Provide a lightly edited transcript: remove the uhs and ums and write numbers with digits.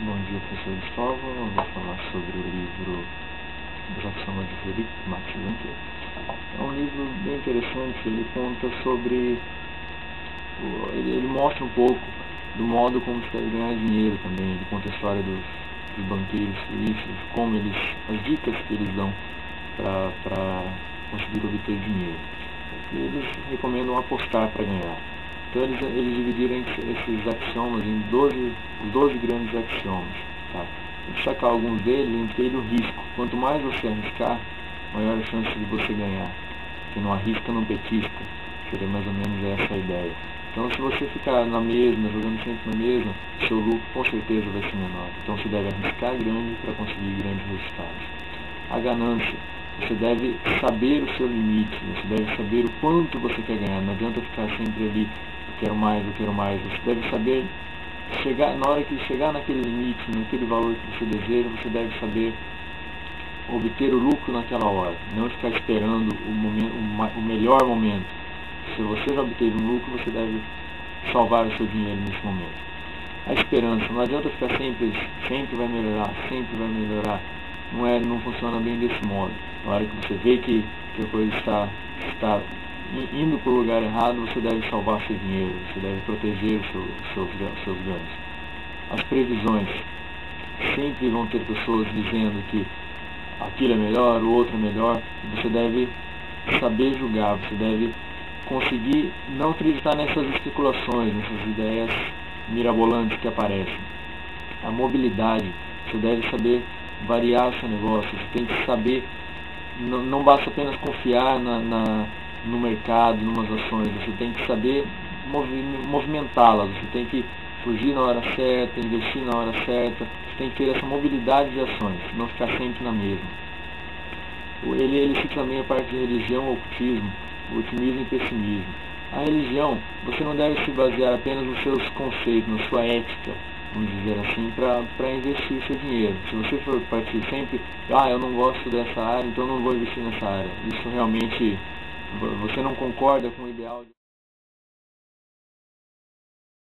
Bom dia, professor Gustavo. Eu vou falar sobre o livro Dos Axiomas de Frederick Max Winkel. É um livro bem interessante. Ele conta sobre... Ele mostra um pouco do modo como se deve ganhar dinheiro também. Ele conta a história dos banqueiros suíços, como as dicas que eles dão para conseguir obter dinheiro. E eles recomendam apostar para ganhar. Então eles dividiram esses axiomas em 12 grandes axiomas. Tá? Vou destacar alguns deles, entre eles o risco. Quanto mais você arriscar, maior a chance de você ganhar. Porque não arrisca, não petisca. Seria mais ou menos essa a ideia. Então se você ficar na mesma, jogando sempre na mesma, seu lucro com certeza vai ser menor. Então você deve arriscar grande para conseguir grandes resultados. A ganância. Você deve saber o seu limite, você deve saber o quanto você quer ganhar. Não adianta ficar sempre ali, eu quero mais, eu quero mais. Você deve saber, na hora que chegar naquele limite, naquele valor que você deseja, você deve saber obter o lucro naquela hora. Não ficar esperando o melhor momento. Se você já obteve um lucro, você deve salvar o seu dinheiro nesse momento. A esperança, não adianta ficar sempre vai melhorar, sempre vai melhorar. Não funciona bem desse modo. Na hora que você vê que a coisa está indo para o lugar errado, você deve salvar seu dinheiro, você deve proteger os seus ganhos. As previsões. Sempre vão ter pessoas dizendo que aquilo é melhor, o outro é melhor. Você deve saber julgar, você deve conseguir não acreditar nessas especulações, nessas ideias mirabolantes que aparecem. A mobilidade. Você deve saber variar o seu negócio, você tem que saber, não basta apenas confiar no mercado, em umas ações, você tem que saber movimentá-las, você tem que fugir na hora certa, investir na hora certa, você tem que ter essa mobilidade de ações, não ficar sempre na mesma. Ele cita também a parte de religião, ocultismo, otimismo e pessimismo. A religião, você não deve se basear apenas nos seus conceitos, na sua ética, vamos dizer assim, para investir seu dinheiro. Se você for partir sempre, eu não gosto dessa área, então não vou investir nessa área. Isso realmente, você não concorda com o ideal de...